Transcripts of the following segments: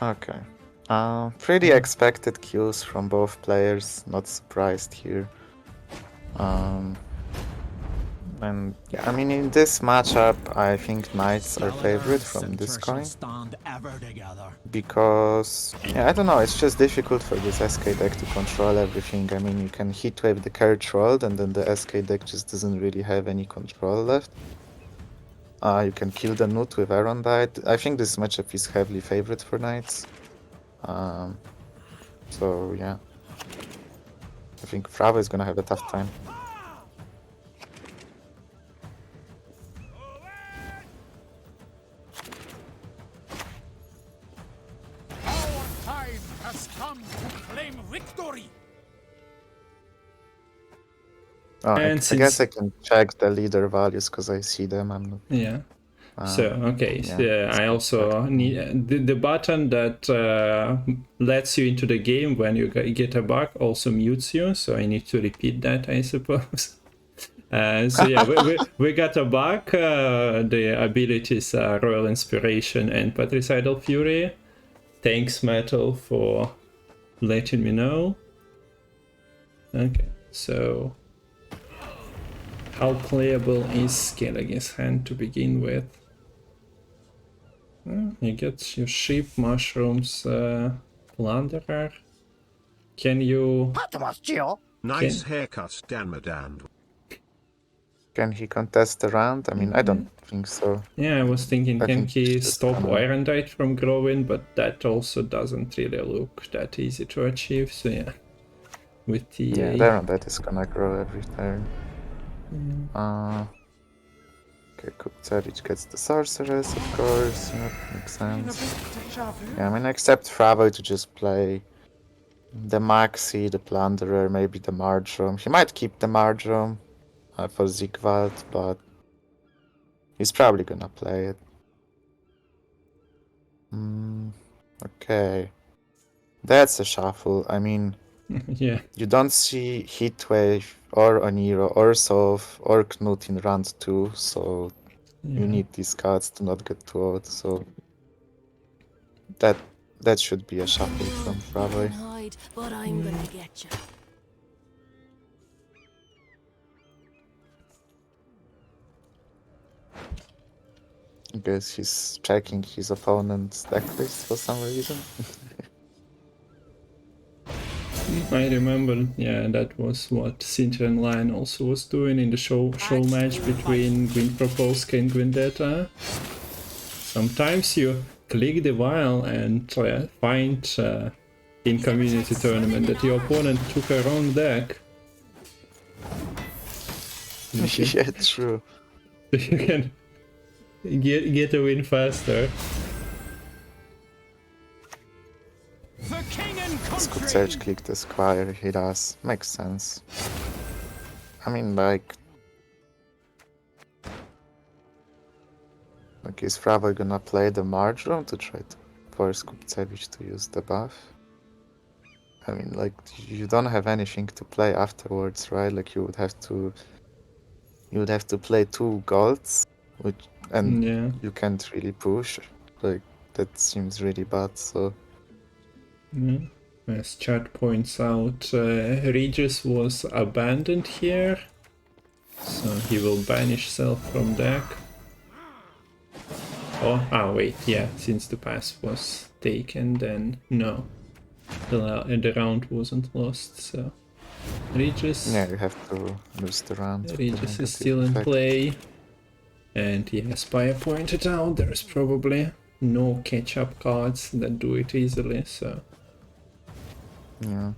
Okay. Pretty expected kills from both players. Not surprised here. And yeah, I mean, in this matchup, I think knights are favorite from this coin. Because, yeah, I don't know, it's just difficult for this SK deck to control everything. I mean, you can heatwave the carry trolled, and then the SK deck just doesn't really have any control left. You can kill the Nut with Arondite. I think this matchup is heavily favored for knights. So, yeah. I think Frawoj is gonna have a tough time. Oh, I guess I can check the leader values because I see them. I'm not. Yeah. So okay, yeah, so I also need the button that lets you into the game when you get a bug also mutes you. So I need to repeat that, I suppose. So yeah, we got a bug. The abilities are Royal Inspiration and Patricidal Fury. Thanks, Matol, for letting me know. Okay, so how playable is Skellige's hand to begin with? You get your sheep, mushrooms, plunderer. Can you... Nice haircut, Dan. Can he contest the round? I mean, I don't think so. Yeah, I was thinking, I can think he stop gonna... Irondite from growing? But that also doesn't really look that easy to achieve, so yeah. With TA. Yeah, the Irondite is gonna grow every turn. Okay, Kupcevic gets the Sorceress, of course. That makes sense. Yeah, I mean, except Frawoj to just play the Maxi, the Plunderer, maybe the Marjoram. He might keep the Marjoram for Zigwald, but he's probably gonna play it. Okay. That's a shuffle. I mean, yeah. You don't see Heatwave or Oniro or Sov or Knut in round 2, so you need these cards to not get too old, so that should be a shuffle from Frawoj. But I'm gonna get you. I guess he's checking his opponent's deck list for some reason. I remember, yeah, that was what Sintra and Lion also was doing in the show match between Gwent Proposka and Gwendetta. Sometimes you click the vial and find in community tournament that your opponent took a wrong deck. Yeah, true. You can get a win faster. Kupcevic clicked the Squire, he does. Makes sense. I mean, like, is Frawoj gonna play the Marjoram to try to force Kupcevic to use the buff? I mean, like, you don't have anything to play afterwards, right? Like, you would have to play 2 golds, and you can't really push. Like, that seems really bad, so... As chat points out, Regis was abandoned here, so he will banish self from deck. Oh, wait, yeah, since the pass was taken, then no. The round wasn't lost, so... Regis... Yeah, you have to lose the round. Regis is still in play. And as Spire pointed out, there's probably no catch-up cards that do it easily, so... Yeah.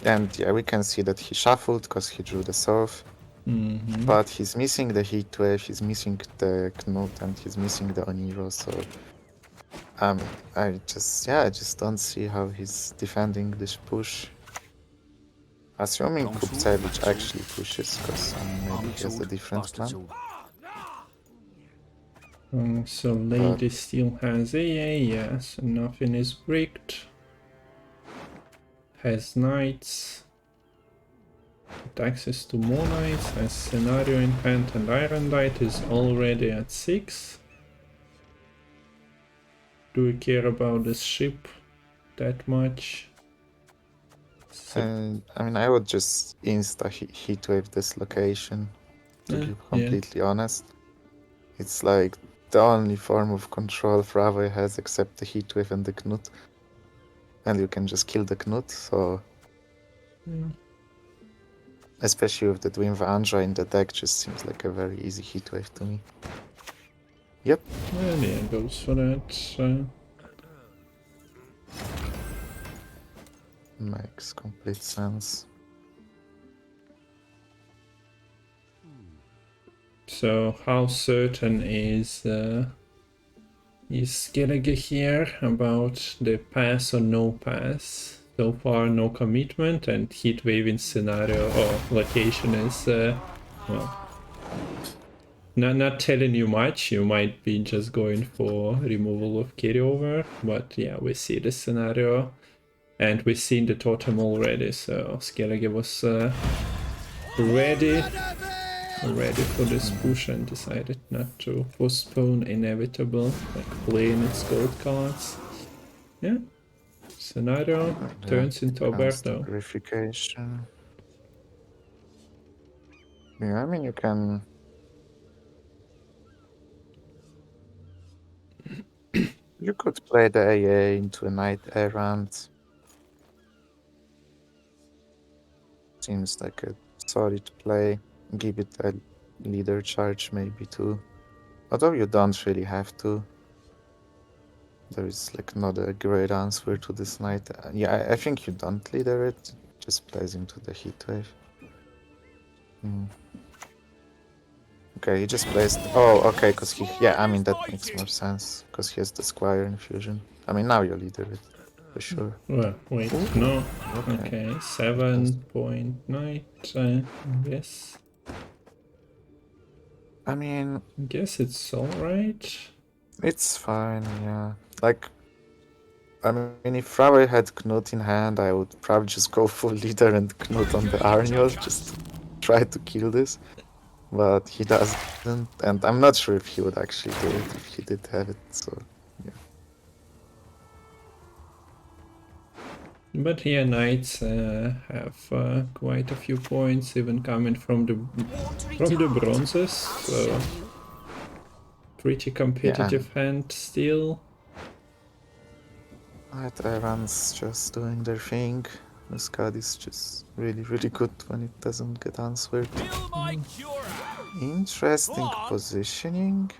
And yeah, we can see that he shuffled because he drew the Sov. But he's missing the Heatwave, he's missing the Knut, and he's missing the Oniro, so... I just don't see how he's defending this push. Assuming Kupcevic actually pushes, because maybe he has a different plan. So Lady still has AA, yes, nothing is bricked. Has knights. Access to more knights, has scenario in hand, and Irondite is already at 6. do we care about this ship that much? So, And I mean, I would just heatwave this location, to be yeah. completely honest. It's like the only form of control Frawoj has except the heatwave and the Knut. And you can just kill the Knut, so Yeah. especially with the Dwin Andra in the deck, just seems like a very easy heatwave to me. Yep. And yeah, goes for that. Makes complete sense. So how certain is Skellige here about the pass or no pass? So far, no commitment, and heat waving scenario or location is well, not telling you much. You might be just going for removal of carryover, but yeah, we see the scenario, and we've seen the totem already. So Skellige was ready for this push and decided not to postpone inevitable, like playing its gold cards. Yeah. Scenario turns into Alberto. Purification. Yeah, I mean, you can. You could play the AA into a Knight Errant. Seems like a solid play. Give it a leader charge, maybe too. Although you don't really have to. There is like not a great answer to this Knight. Yeah, I think you don't leader it. Just plays into the heatwave. Okay, he just placed. Oh, okay, because he. Yeah, I mean, that makes more sense. Because he has the Squire infusion. I mean, now you leader it. For sure. Well, wait, no. Okay, 7.9, yes. I mean, I guess it's alright. it's fine, yeah. Like, I mean, if Frawoj had Knut in hand, I would probably just go full leader and Knut on the Arniol, just to try to kill this. But he doesn't, and I'm not sure if he would actually do it if he did have it, so yeah. But here knights have quite a few points, even coming from the bronzes, so pretty competitive hand still. Knight Errant's just doing their thing. This card is just really good when it doesn't get answered. Interesting positioning.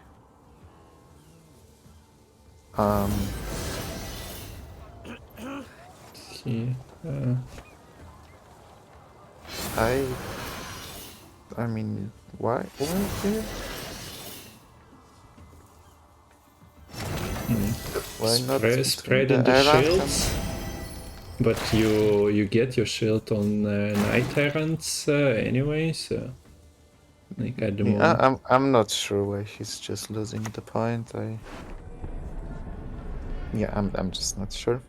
He, I mean, why here? Why not spreading the shields? But you get your shield on Knight Errants anyway, so like at the moment. I'm not sure why he's just losing the point. I'm just not sure.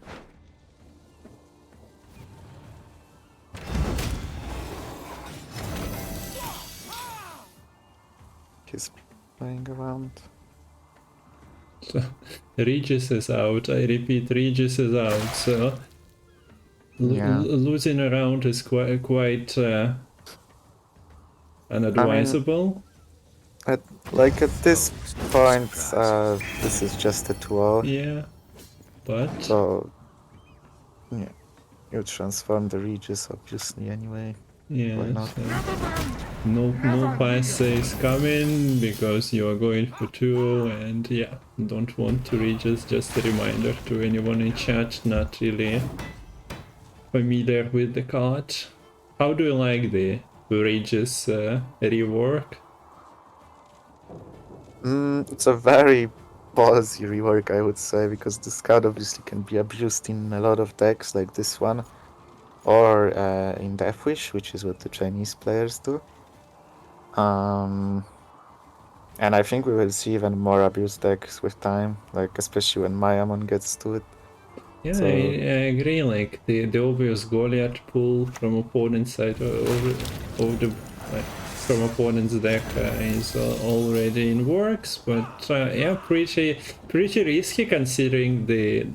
He's playing around. So Regis is out. I repeat, Regis is out. So losing a round is quite unadvisable. I mean, at this point, this is just a 2-0. Yeah, but so yeah, you transform the Regis obviously anyway. Yeah, why not? No pass is coming because you are going for 2, and yeah, don't want to reach us. Just a reminder to anyone in chat not really familiar with the card. How do you like the Regis rework? It's a very ballsy rework, I would say, because this card obviously can be abused in a lot of decks like this one. Or in Death Wish, which is what the Chinese players do. And I think we will see even more abused decks with time, like especially when Mayamon gets to it. Yeah, so, I agree, like the obvious Goliath pull from opponent's side over the from opponent's deck is already in works, but yeah, pretty risky considering the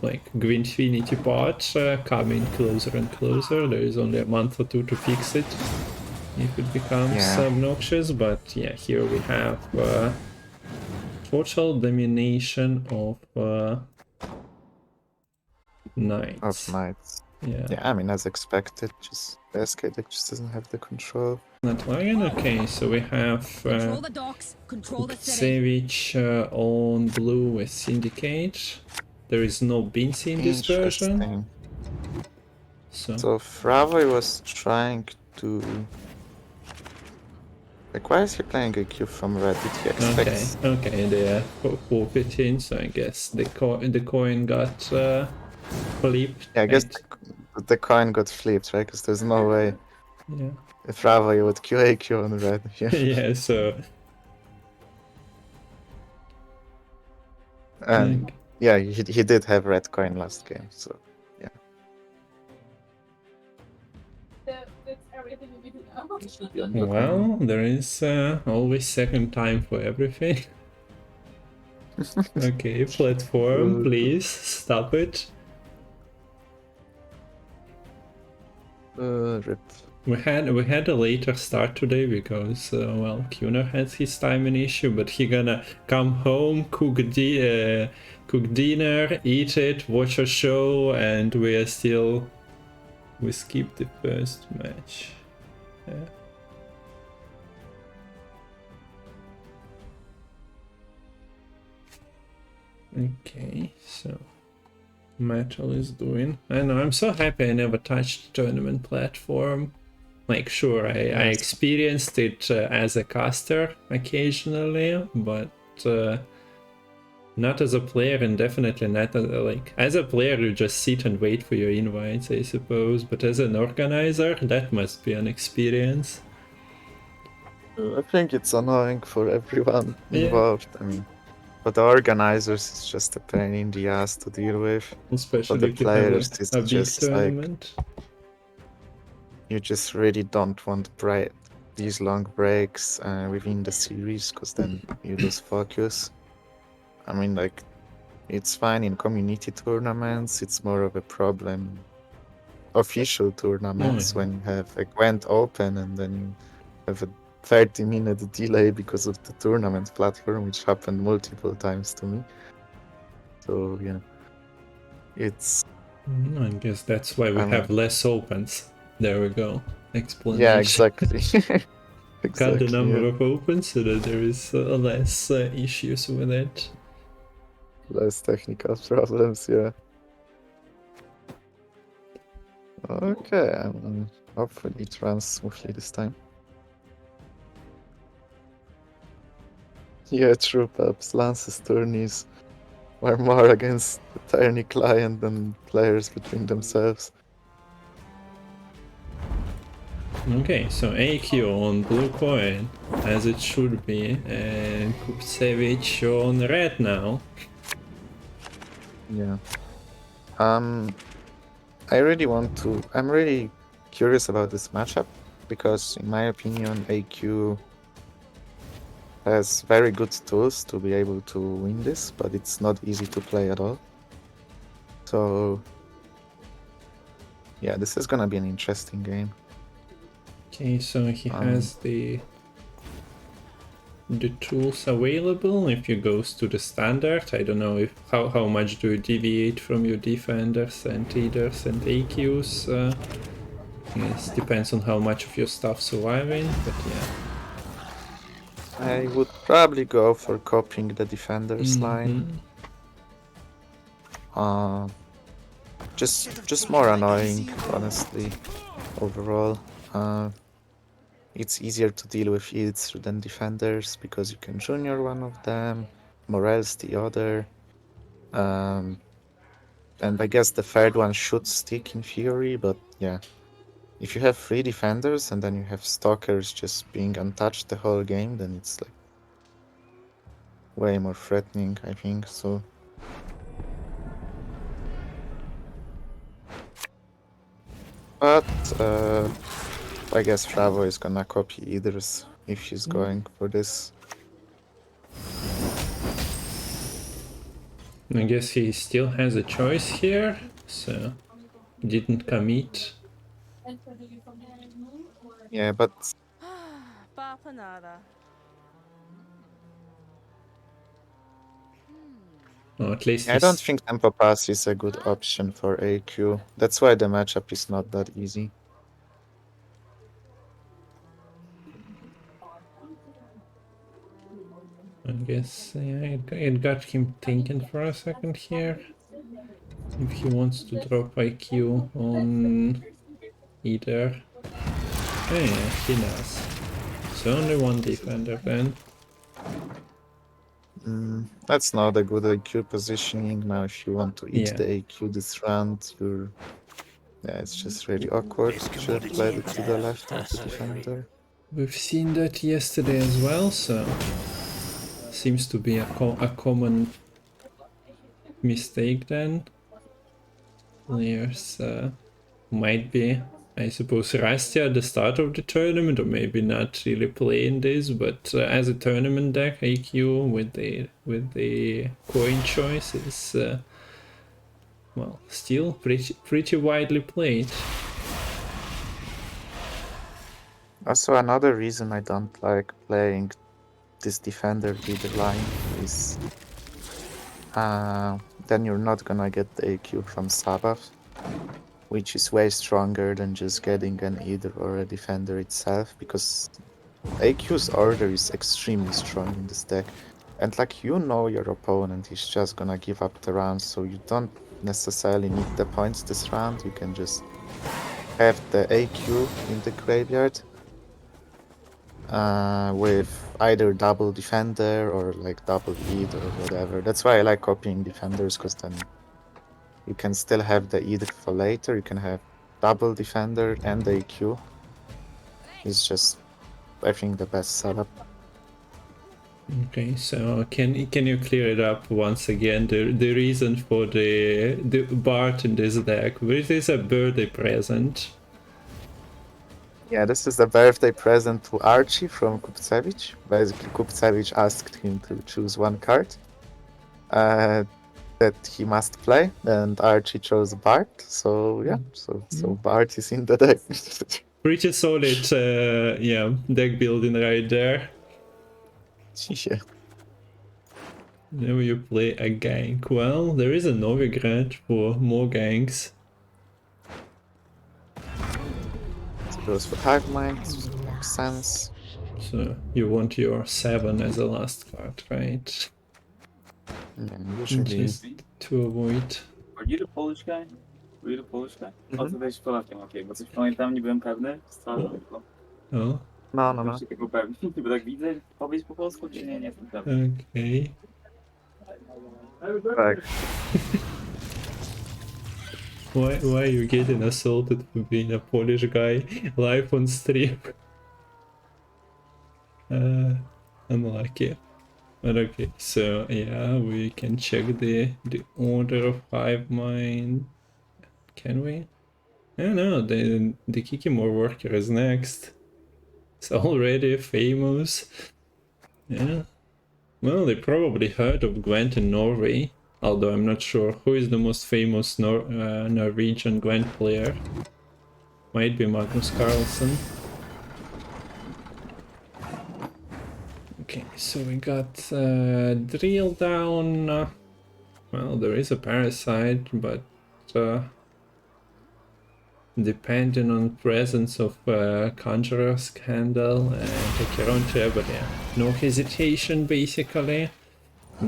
like Gwinfinity part coming closer and closer. There is only a month or two to fix it if it becomes obnoxious, but yeah, here we have total domination of knights. Of knights. Yeah. Yeah, I mean, as expected, just the SK deck just doesn't have the control. Not lying. Okay, so we have Control the docks. Control the city. Kupcevic on blue with Syndicate. There is no Bincy in this version. Interesting. So Frawoj was trying to... Like, why is he playing a cube from red? Did he expect... okay, they are forfeiting, so I guess the coin got flipped. Yeah, I guess the coin got flipped, right? Because there's no way Yeah. if Frawoj would QAQ on red. Yeah. Yeah, so... And yeah, he did have red coin last game, so yeah. That's everything you need to know. Well, there is always second time for everything. Okay, platform, please stop it. Rip. We had a later start today because well, Kuner has his timing issue, but he gonna come home, cook dinner, eat it, watch a show, and we skipped the first match. Yeah. Okay, so Matol is doing. I know, I'm so happy I never touched tournament platform. Like, sure, I experienced it as a caster occasionally, but not as a player, and definitely not as a player you just sit and wait for your invites, I suppose, but as an organizer, that must be an experience. I think it's annoying for everyone Yeah. involved. I mean, for the organizers, it's just a pain in the ass to deal with. Especially the if you have players, it's a big just like- tournament. You just really don't want these long breaks within the series, because then you lose focus. I mean, like, it's fine in community tournaments, it's more of a problem official tournaments when you have a Gwent open and then you have a 30-minute delay because of the tournament platform, which happened multiple times to me. So, yeah. It's... I guess that's why we have less opens. There we go. Explanation. Yeah, exactly. Cut the number of opens so that there is less issues with it. Less technical problems, yeah. Okay, hopefully it runs smoothly this time. Yeah, true, perhaps Lance's tourneys were more against the tiny client than players between themselves. Okay, so AQ on blue coin, as it should be, and Kupcevic on red now. Yeah. I'm really curious about this matchup, because in my opinion AQ has very good tools to be able to win this, but it's not easy to play at all. So yeah, this is gonna be an interesting game. Okay, so he has the tools available. If you goes to the standard, I don't know if how much do you deviate from your defenders and leaders and AQs. Yes, depends on how much of your stuff surviving, but yeah. I would probably go for copying the defenders line. Just more annoying, honestly, overall. It's easier to deal with yields than defenders because you can junior one of them, Morels the other. And I guess the third one should stick in theory, but yeah. If you have 3 defenders and then you have stalkers just being untouched the whole game, then it's like way more threatening, I think, so. But I guess Frawoj is gonna copy Idris if she's going for this. I guess he still has a choice here, so didn't commit. Yeah, but Bapanada. Or at least I don't think Tempo Pass is a good option for AQ. That's why the matchup is not that easy. I guess yeah, it got him thinking for a second here. If he wants to drop IQ on either. Oh yeah, he does. So only one defender then. That's not a good AQ positioning. Now, if you want to eat Yeah. the AQ this round, you're... Yeah, it's just really awkward. You should have played it to the left of the defender. We've seen that yesterday as well, so seems to be a common mistake then. Players might be, I suppose, rusty at the start of the tournament, or maybe not really playing this, but as a tournament deck, AQ with the coin choice is well, still pretty widely played. Also, another reason I don't like playing this defender leader line is then you're not gonna get the AQ from Sabath, which is way stronger than just getting an either or a defender itself, because AQ's order is extremely strong in this deck. And like, you know your opponent is just gonna give up the round, so you don't necessarily need the points this round. You can just have the AQ in the graveyard with either double defender or like double lead or whatever. That's why I like copying defenders, because then you can still have the either for later. You can have double defender and the AQ. It's just, I think, the best setup. Okay, so can you clear it up once again? The reason for the Bart in this deck? This is a birthday present. Yeah, this is a birthday present to Archie from Kupcevic. Basically, Kupcevic asked him to choose one card that he must play, and Archie chose Bart. So yeah, so Bart is in the deck. Pretty solid, yeah, deck building right there. Yeah. Now you play a gank. Well, there is a Novigrad for more ganks. So goes for Hive Mind, makes sense. So you want your 7 as a last card, right? And usually... Just to avoid. Are you the Polish guy? Were you the Polish guy? O to też Polakiem, okej, bo coś pamiętam, nie byłem pewny. Tylko Oh, No. się tego pewny, bo tak widzę, powiedz po polsku, czy nie jestem pewny. okay. Tak. Why are you getting assaulted for being a Polish guy live on stream? Unlucky. But okay, so yeah, we can check the order of Hive Mind. Can we? Oh no, the Kikimore worker is next. It's already famous. Yeah. Well, they probably heard of Gwent in Norway, although I'm not sure who is the most famous Norwegian Gwent player. Might be Magnus Carlsen. Okay, so we got drill down. Well, there is a parasite, but depending on presence of Conjurer's Candle and take your own chair, but yeah, no hesitation basically.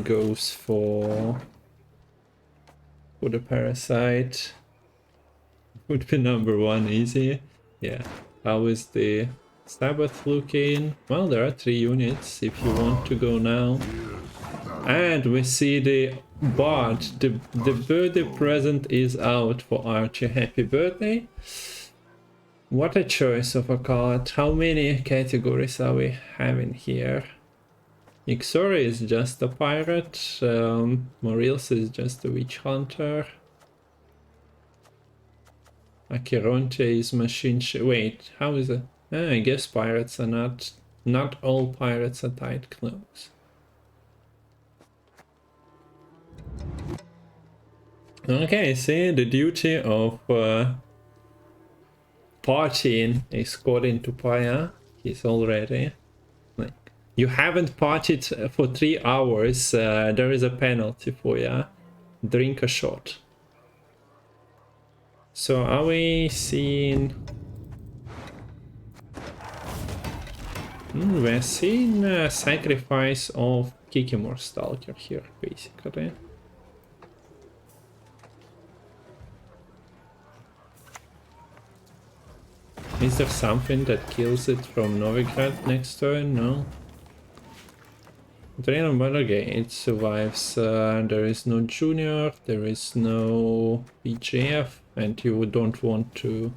Goes for the parasite. Would be number 1 easy. Yeah. How is the Sabbath looking? Well, there are 3 units if you want to go now. And we see the bot. The birthday present is out for Archie. Happy birthday. What a choice of a card. How many categories are we having here? Ixori is just a pirate. Morils is just a witch hunter. Acherontia is machine wait, how is it? I guess pirates are not all pirates are tight clothes. Okay, see, the duty of partying is got into Paya. He's already like, you haven't partied for 3 hours, there is a penalty for you. Drink a shot. So are we seeing... we're seeing a sacrifice of Kikimor Stalker here, basically. Is there something that kills it from Novigrad next turn? No. Drain, but okay, it survives. There is no junior, there is no BJF, and you don't want to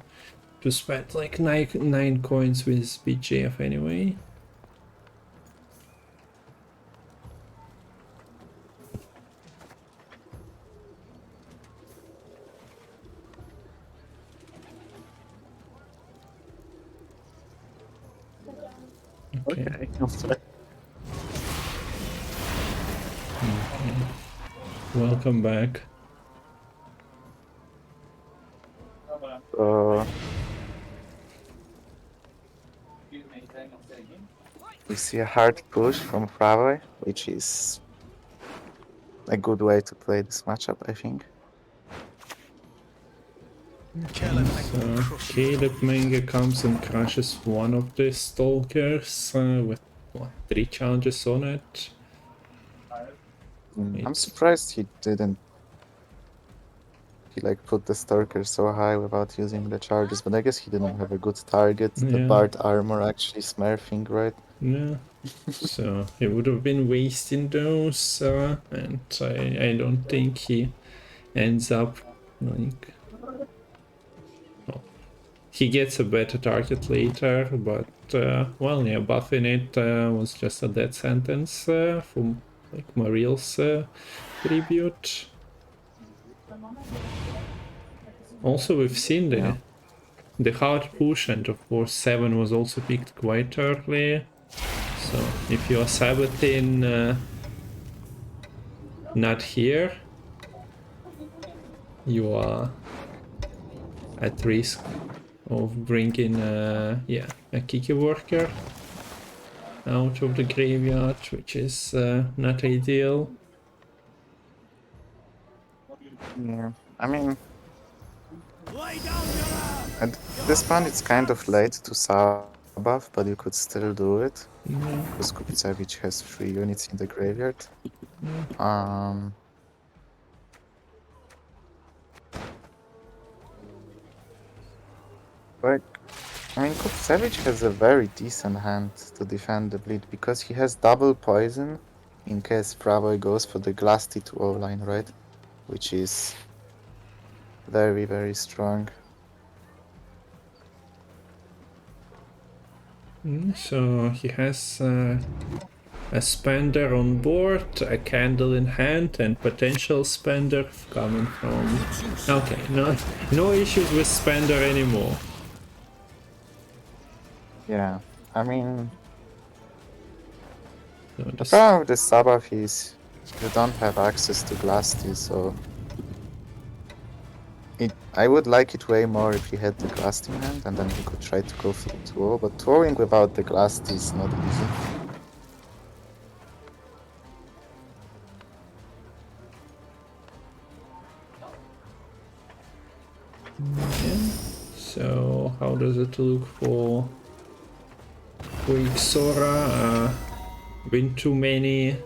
spend like 9 coins with BJF anyway. Okay. Welcome back. We see a hard push from Frawoj, which is a good way to play this matchup, I think. So Caleb Menge comes and crushes one of the stalkers with what, 3 charges on it. I'm surprised he didn't. He like put the stalker so high without using the charges, but I guess he didn't have a good target. The Yeah. Bard armor actually smurfing, right? Yeah. So he would have been wasting those, and I don't think he ends up like. Oh, he gets a better target later, but well, yeah, buffing it was just a death sentence for like Mariel's tribute. Also, we've seen the hard push, and of course 7 was also picked quite early. So if you are Sabatin not here, you are at risk of bringing yeah, a Kiki worker out of the graveyard, which is not ideal. Yeah, I mean, at this point it's kind of late to sub-buff, but you could still do it. Yeah. Because Kupcevic has 3 units in the graveyard. Like, I mean, Kupcevic has a very decent hand to defend the bleed because he has double poison in case Frawoj goes for the Glass T2O line, right? Which is very, very strong. So he has a spender on board, a candle in hand, and potential spender coming from... Okay, no issues with spender anymore. Yeah, I mean, So the problem with the sub-buff is you don't have access to Glass T, so I would like it way more if he had the Glass T in hand, and then he could try to go for 2-0, but throwing without the Glass T is not easy. yeah. So how does it look for Ixora? Been too many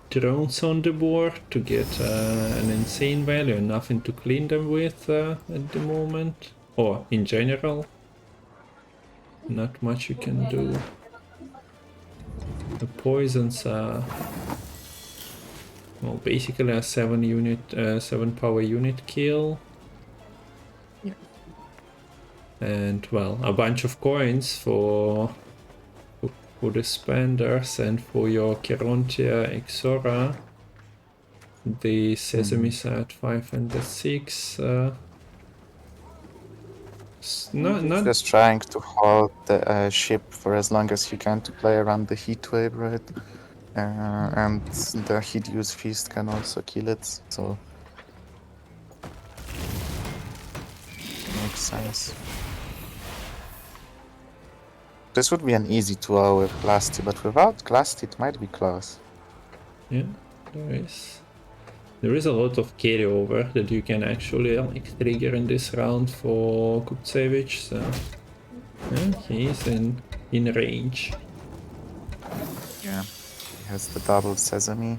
drones on the board to get an insane value and nothing to clean them with at the moment, or in general not much you can do. The poisons are, well, basically a 7 power unit kill. Yeah. And well, a bunch of coins for the spenders and for your Kerontia Exora. The Sesame's at 5 and the 6. Not Just trying to hold the ship for as long as he can to play around the heat wave, right? And the Hideous Feast can also kill it, so makes sense. This would be an easy 2-0 with Glasty, but without Glasty it might be close. yeah, there is a lot of carryover that you can actually like trigger in this round for Kupcevic, so yeah, he's in range. Yeah, he has the double Sesame.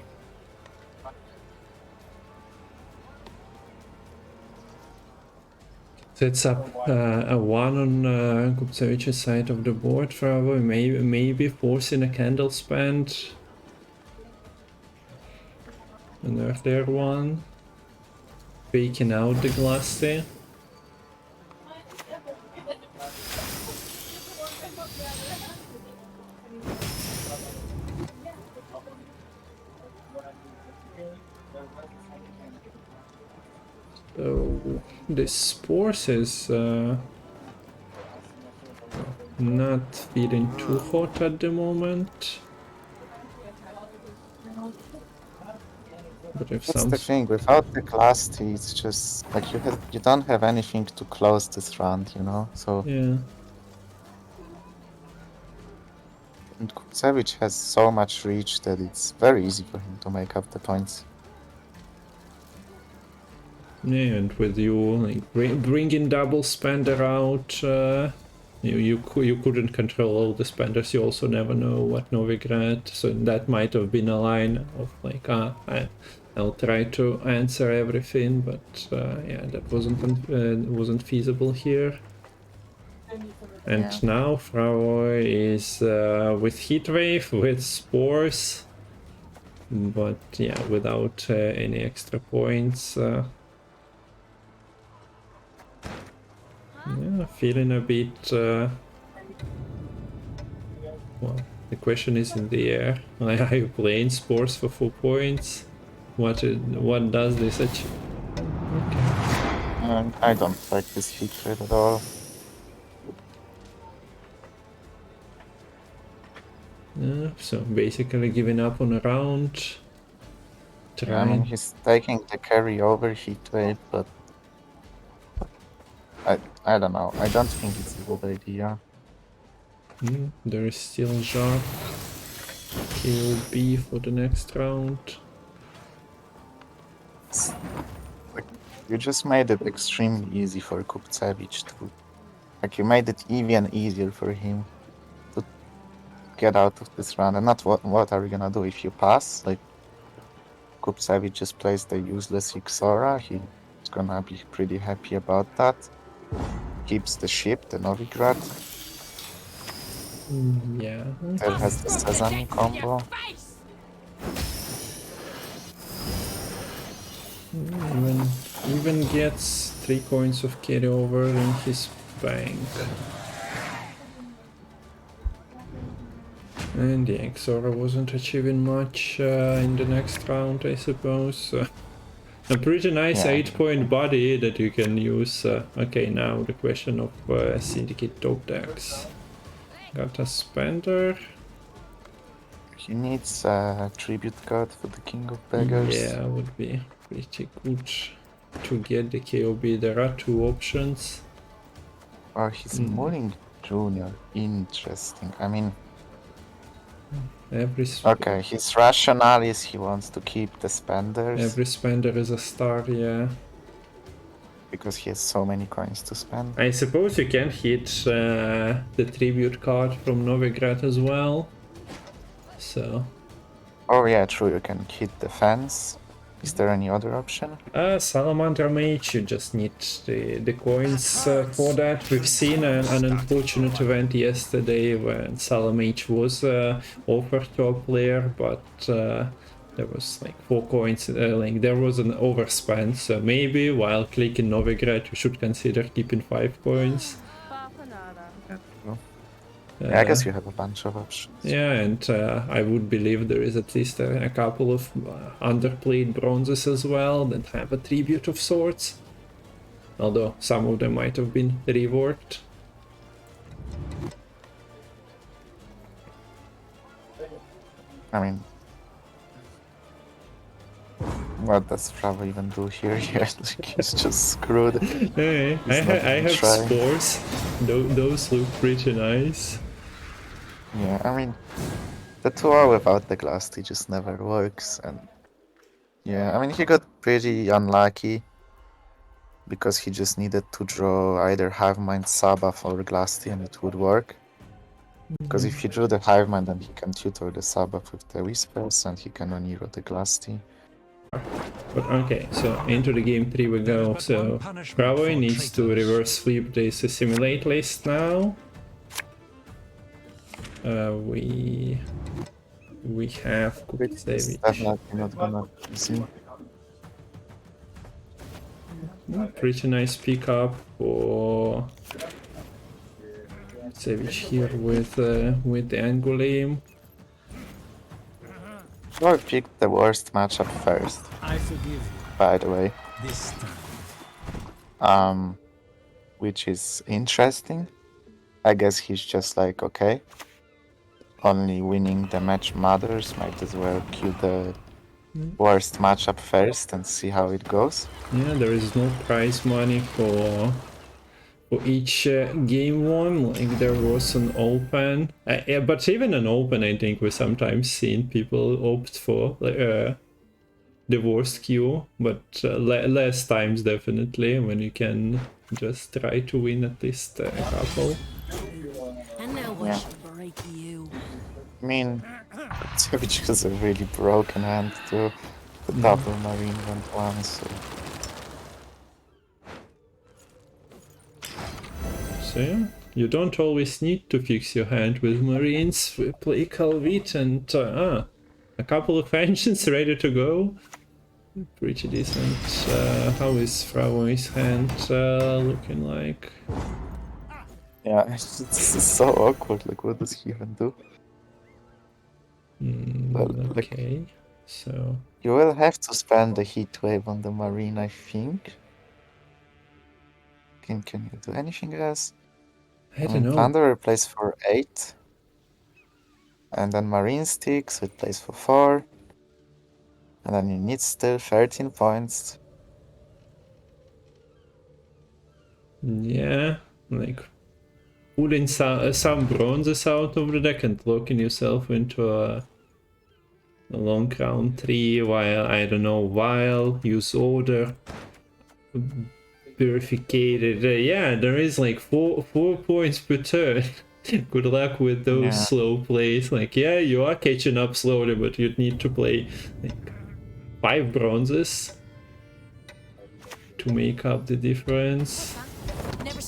Sets up a 1 on Kupcevic's side of the board, Frawoj, maybe forcing a candle spend. An earlier one. Faking out the Glasty. So this Spores is not feeling too hot at the moment. But if That's the thing, without the Glasty, it's just like you don't have anything to close this round, you know? So yeah. and Kupcevic has so much reach that it's very easy for him to make up the points. Yeah, and with you like bringing double spender out, you couldn't control all the spenders. You also never know what Novigrad. So that might have been a line of like, I'll try to answer everything, but yeah, that wasn't feasible here. And Yeah. now Frawoj is with Heatwave, with Spores, but yeah, without any extra points. Yeah, feeling a bit. Well, the question is in the air. Are you playing Spores for 4 points? What does this achieve? Okay. I don't like this heat trade at all. So basically giving up on a round. Yeah, I mean, he's taking the carry-over heat wave, but I don't know. I don't think it's a good idea. There is still Jacques. KOB for the next round. Like, you just made it extremely easy for Kupcevic to... Like, you made it even easier for him to get out of this round. And not what are we gonna do if you pass? Like, Kupcevic just plays the useless Ixora. He's gonna be pretty happy about that. Keeps the ship, the Novigrad. Yeah. There has the Sesame combo. Even gets 3 coins of carryover in his bank. And the Xora wasn't achieving much in the next round, I suppose. A pretty nice 8-point body that you can use. Okay, now the question of Syndicate top decks. Got a Spender. He needs a tribute card for the King of Beggars. Yeah, would be pretty good to get the KOB. There are 2 options. Or he's Mooring Junior. Interesting. I mean... Okay, his rationale is he wants to keep the spenders. Every spender is a star, yeah. Because he has so many coins to spend. I suppose you can hit the tribute card from Novigrad as well. So... Oh yeah, true, you can hit the fence. Is there any other option? Salamander Mage, you just need the coins for that. We've seen an unfortunate event yesterday when Salamage was offered to a player, but there was like 4 coins, like there was an overspend, so maybe while clicking Novigrad you should consider keeping 5 coins. Yeah, I guess you have a bunch of options. Yeah, and I would believe there is at least a couple of underplayed bronzes as well that have a tribute of sorts. although some of them might have been reworked. I mean, what does Frawoj even do here? Like, he's just screwed. Hey, I have trying. spores. Those look pretty nice. Yeah, I mean, the 2 without the glass tea just never works, and yeah, I mean, he got pretty unlucky because he just needed to draw either Hive Mind, Sabbath, or glass tea, and it would work. Because if he drew the Hive Mind, then he can tutor the Sabbath with the Whispers, and he can only roll the glass tea. But okay, so into the game 3 we go. So Frawoj needs to reverse sweep this Assimilate list now. We have It's Kupcevic. definitely not gonna be easy. Pretty nice pickup for Kupcevic here with the Angulame. I picked the worst matchup first, I forgive you by the way. this time. Which is interesting. I guess he's just like, okay, only winning the match matters, might as well kill the worst matchup first and see how it goes. Yeah, there is no prize money for each game won. Like there was an open, yeah, but even an open, I think we sometimes seen people opt for the worst queue, but less times definitely when you can just try to win at least a couple. And now we should break you. I mean, Kupcevic has a really broken hand too. The double marine went one, so So yeah, you don't always need to fix your hand with marines. We play Calvit and a couple of engines ready to go. Pretty decent. How is Frawoj's hand looking like? yeah, it's so awkward. Like, what does he even do? Well, like, Okay, so you will have to spend the heat wave on the marine, I think. Can you do anything else? I don't know. Plunderer plays for 8. And then Marine Stick, so it plays for 4. And then you need still 13 points. Yeah, like pulling some bronzes out of the deck and locking yourself into a long round 3 while, I don't know, while use order. Purificated. Yeah, there is like 4 points per turn. Good luck with those slow plays. Like, yeah, you are catching up slowly, but you'd need to play like 5 bronzes to make up the difference.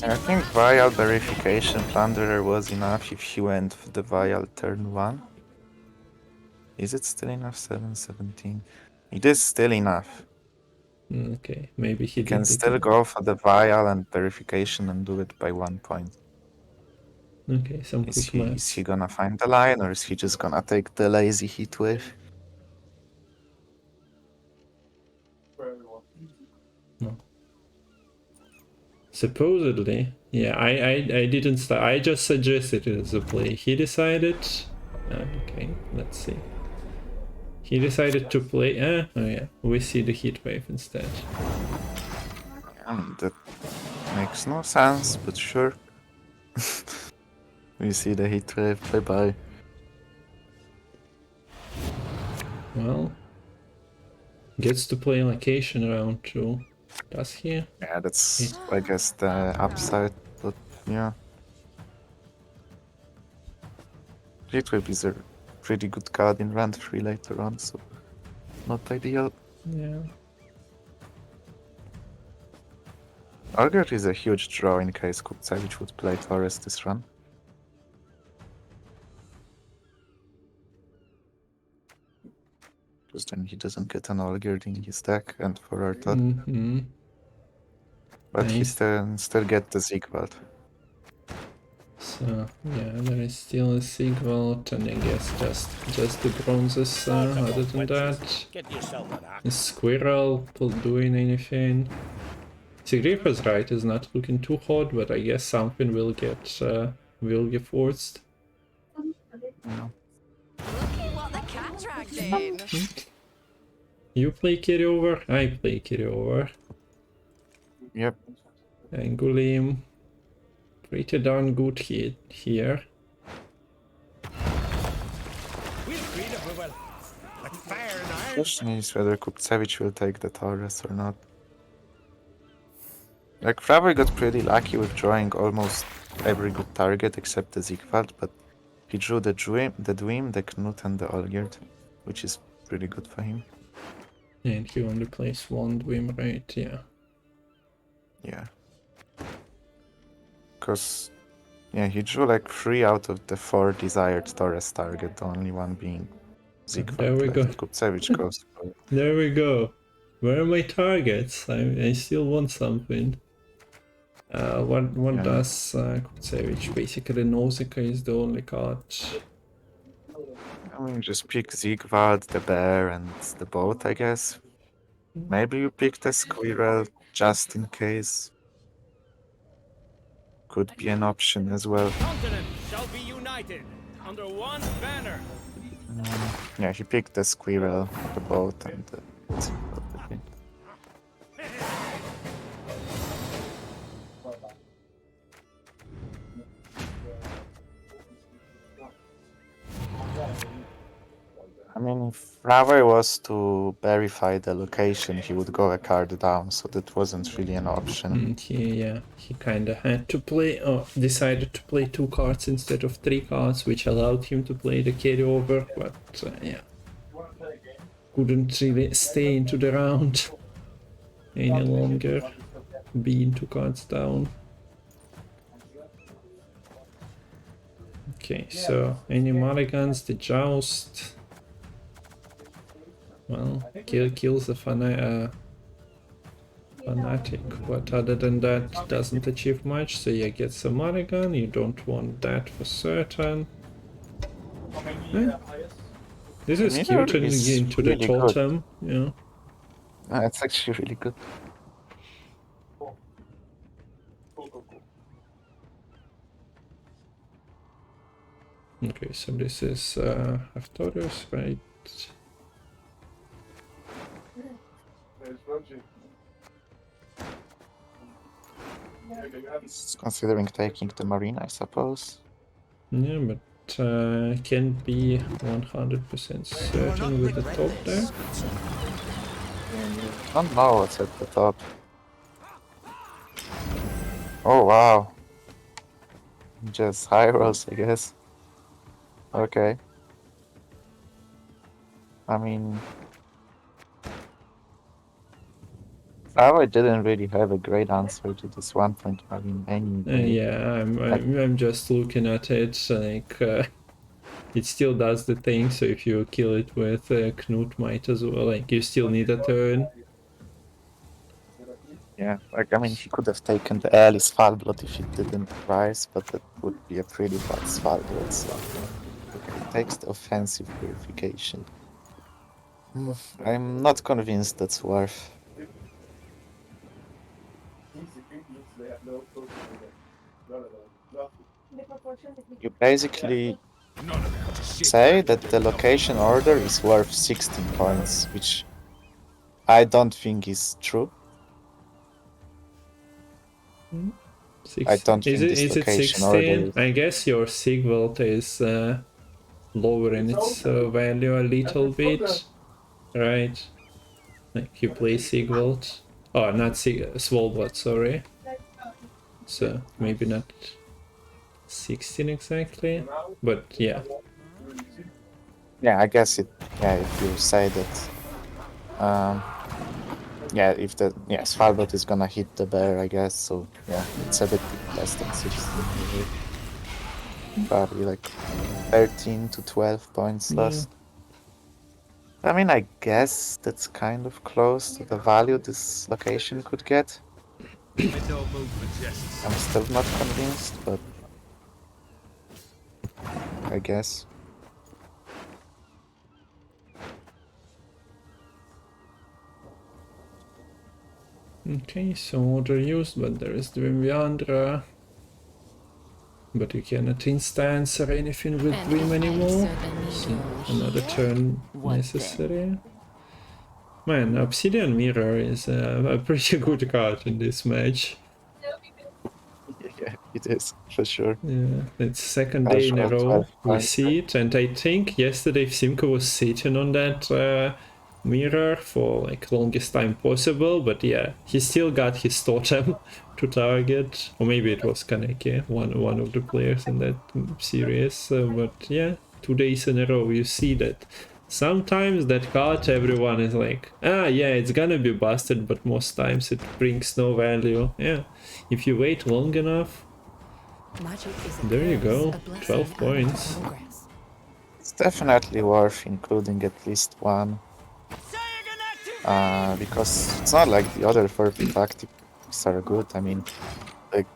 I think Vial Verification Plunderer was enough if he went for the Vial turn 1. Is it still enough? 7-17. It is still enough. Okay, maybe he You can still go for the Vial and Verification and do it by 1 point. Okay, some Is quick math. is he gonna find the line, or is he just gonna take the lazy heat wave? No. Supposedly, yeah, I didn't start. I just suggested it as a play. He decided. Okay, let's see. He decided to play. Oh yeah, we see the heat wave instead. That makes no sense, but sure. We see the heat wave. Bye bye. Well, gets to play location round 2. Does he? Yeah, that's I guess the upside, but yeah. Heat wave is a pretty good card in round 3 later on, so not ideal. Yeah. Augur is a huge draw in case Kupcevic would play Taurus this run. Because then he doesn't get an Augur in his deck and for our thought. But he still get the Siegwald. So yeah, there is still a Siegwald, and I guess just the bronzes. Other than that, Get yourself an axe. is Squirrel doing anything? Sigrid was right, it's not looking too hot, but I guess something will get forced. Looky what the cat dragged in. You play carryover, I play carryover. Yep. And Gulim, pretty darn good hit here. Question is whether Kupcevic will take the Taurus or not. Like, Frawoj got pretty lucky with drawing almost every good target except the Ziegfeld, but he drew the Dweem, the Knut, and the Olgerd, which is pretty good for him. And he only plays one Dwim, right? Yeah. Yeah. Because, yeah, he drew like 3 out of the 4 desired Taurus target, the only one being Ziegfeld. There we go. Kupcevic goes for it. There we go. Where are my targets? I still want something. What does Kupcevic? Basically, Nausicaa is the only card. I mean, just pick Ziegfeld, the bear, and the boat, I guess. Maybe you pick the squirrel just in case. Could be an option as well. Continent shall be united under one banner. Yeah, he picked the squirrel, the boat, and the Ziegfeld, I think. I mean, if Frawoj was to verify the location, he would go a card down, so that wasn't really an option. And he kinda had to play, decided to play 2 cards instead of 3 cards, which allowed him to play the carryover, but yeah. Couldn't really stay into the round any longer, being 2 cards down. Okay, so any mulligans, the joust. Well, kills the fanatic, but other than that, doesn't achieve much. So yeah, gets a mulligan. You don't want that for certain. This is cute to get into the really totem. Yeah. It's actually really good. Okay, so this is Artorius, right? He's considering taking the marine, I suppose. Yeah, but can't be 100% certain with the top there. I don't know what's at the top. Oh wow. Just high rolls, I guess. Okay. I mean, Frawoj didn't really have a great answer to this 1 point. I mean, any. Yeah, I'm just looking at it. Like it still does the thing. So if you kill it with Knut, might as well. Like you still need a turn. Yeah, like I mean, he could have taken the early Svalbard if he didn't rise, but that would be a pretty bad Svalbard. So it takes the offensive purification. I'm not convinced that's worth. You basically say that the location order is worth 16 points, which I don't think is true. I don't think this Is it location order 16? is... I guess your Sigvald is lowering its value a little bit, right? Like you play Sigvald. Oh, not Svalbard, sorry. So maybe not 16 exactly, but yeah. Yeah, I guess it. Yeah, if you say that. Yeah, if the Svalbard is gonna hit the bear, I guess. So yeah, it's a bit less than 16. Probably like 13 to 12 points less. I mean, I guess that's kind of close to the value this location could get. I'm still not convinced, but I guess. Okay, so order used, but there is Dwimviandra. But you cannot instance or anything with Dream anymore. So another turn necessary. Man, Obsidian Mirror is a pretty good card in this match. Yeah, it is, for sure. Yeah, it's second day in a row we see it, and I think yesterday Simco was sitting on that mirror for like longest time possible, but yeah, he still got his totem to target, or maybe it was Kaneki, one of the players in that series, but yeah, 2 days in a row you see that sometimes that card everyone is like, ah yeah, it's gonna be busted, but most times it brings no value. Yeah, if you wait long enough. There you go, 12 points. It's definitely worth including at least one. Because it's not like the other 30 tactics are good. I mean, like,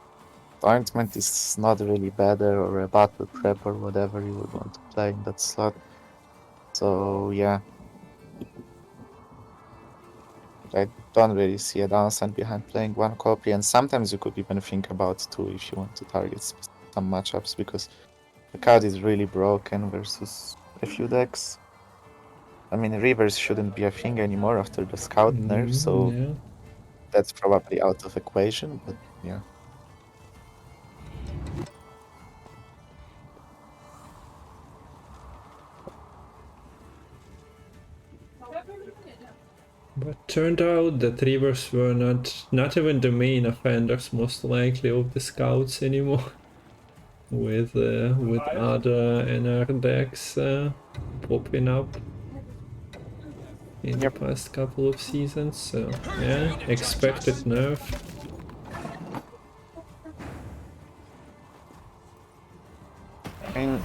Ointment is not really better, or a Battle Prep, or whatever you would want to play in that slot. So, yeah. I don't really see a downside behind playing one copy, and sometimes you could even think about two if you want to target some matchups, because the card is really broken versus a few decks. I mean, Rivers shouldn't be a thing anymore after the Scout nerf, so yeah. that's probably out of equation, but yeah. But turned out that Rivers were not even the main offenders, most likely, of the Scouts anymore. With other NR decks popping up in the past couple of seasons, so yeah, expected nerf. I mean,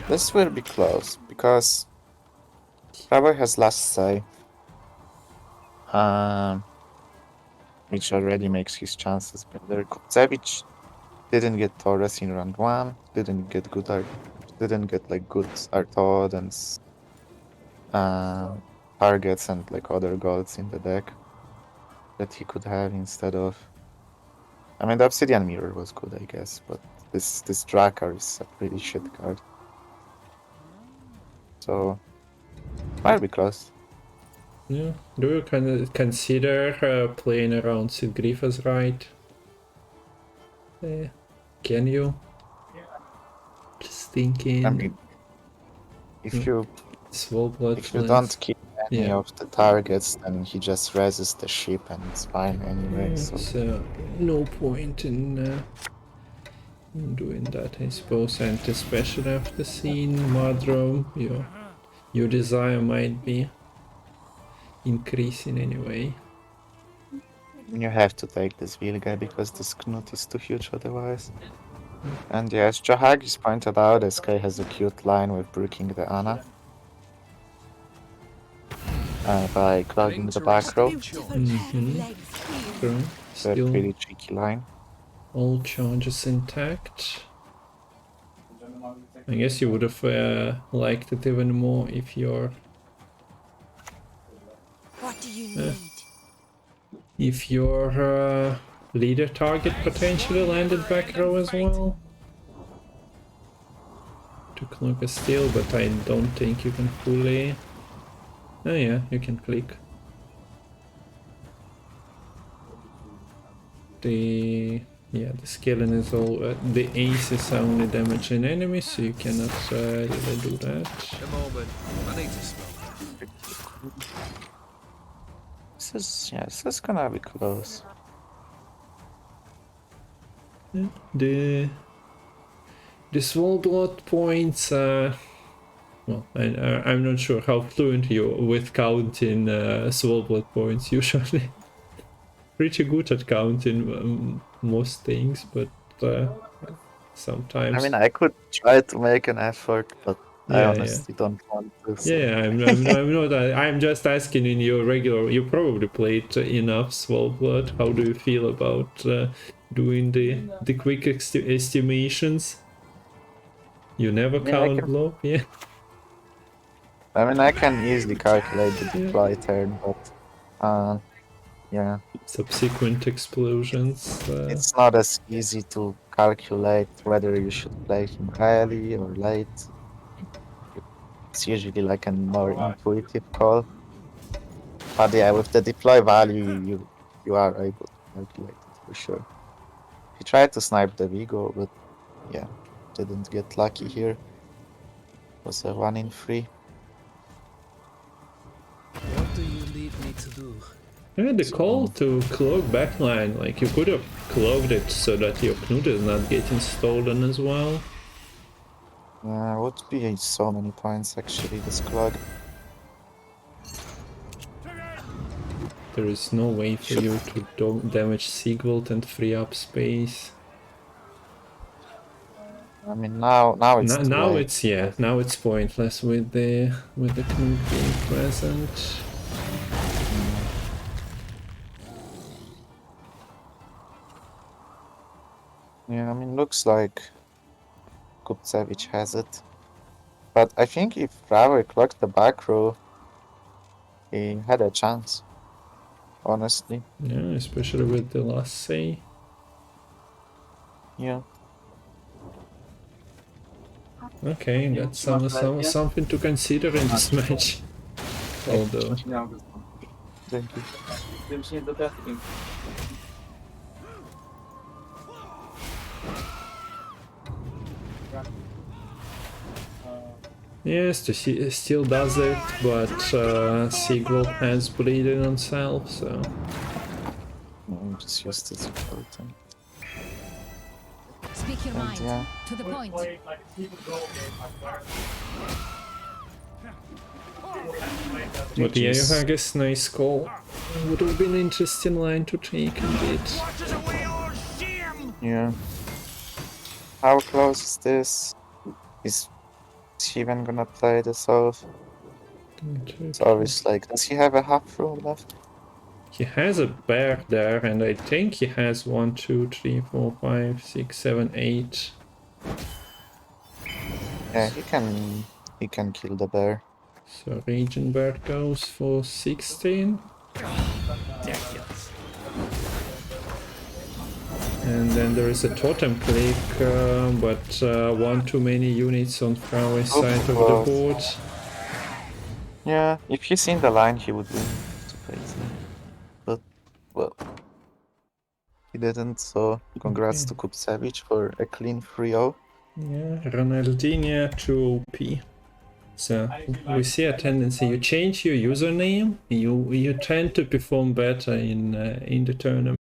this will be close, because Frawoj has last say, which already makes his chances better. Kupcevic didn't get Taurus in round 1, didn't get good Artod and targets and like other gods in the deck that he could have instead of. I mean, the Obsidian Mirror was good, I guess, but this Drakkar is a pretty shit card. So, might be close. Yeah. Do you kind of consider playing around Sidgrifa's right? Can you? Just thinking. I mean, if you don't keep any of the targets, then he just resists the ship and it's fine anyway. So no point in doing that, I suppose, and especially after seeing Mudroom, your desire might be increasing anyway. You have to take this Vilga because this Knut is too huge otherwise. And yes, Jahagis pointed out this guy has a cute line with brooking the Ana. By clogging the back row. True. So a pretty tricky line. All charges intact. I guess you would have liked it even more if your leader target potentially landed back row as well. To clunk a steal, but I don't think you can fully. Oh yeah, you can click. The skilling is all. The ace is only damaging enemies, so you cannot really do that. A moment, I need to smoke. This is gonna be close. The small blood points. Well, I'm not sure how fluent you with counting small blood points usually. Pretty good at counting most things, but sometimes. I mean, I could try to make an effort, but I honestly don't want to. So. Yeah, I'm not. I'm just asking in your regular. You probably played enough small blood. How do you feel about doing the quick estimations? You never count blow, yeah. I mean, I can easily calculate the deploy turn, but Yeah, subsequent explosions. it's not as easy to calculate whether you should play him early or late. It's usually like a more intuitive call. But yeah, with the deploy value, you are able to calculate it for sure. He tried to snipe the Vigo, but yeah, didn't get lucky here. Was a 1 in 3. What do you need me to do? Yeah, the call to cloak backline, like you could have cloaked it so that your Knut is not getting stolen as well. Would be so many points actually, this clog. There is no way for you to damage Sigvald and free up space. I mean now it's Now it's now it's pointless with the Knut being present. Yeah, I mean looks like Kupcevic has it. But I think if Frawoj clocked the back row, he had a chance. Honestly. Yeah, especially with the last say. Yeah. Okay, that's something to consider in this match. Although Thank you. yes, the still does it, but Sigvald has bleeding on self, so I'm just used to it all the time. Speak your mind. Yeah. To the point. but yeah, you have a nice call. Would have been an interesting line to take indeed. Yeah. How close is this? Is he even gonna play this off? It's always like, does he have a half room left? He has a bear there, and I think he has 1, 2, 3, 4, 5, 6, 7, 8. Yeah, he can kill the bear. So Raging Bear goes for 16. And then there is a totem click, but one too many units on Frawoj's side of the board. Yeah, if he's in the line, he would win. It's crazy. But, well, he didn't, so congrats to Kupcevic for a clean 3-0. Yeah, Ronaldinho to OP. So we see a tendency: you change your username, you tend to perform better in the tournament.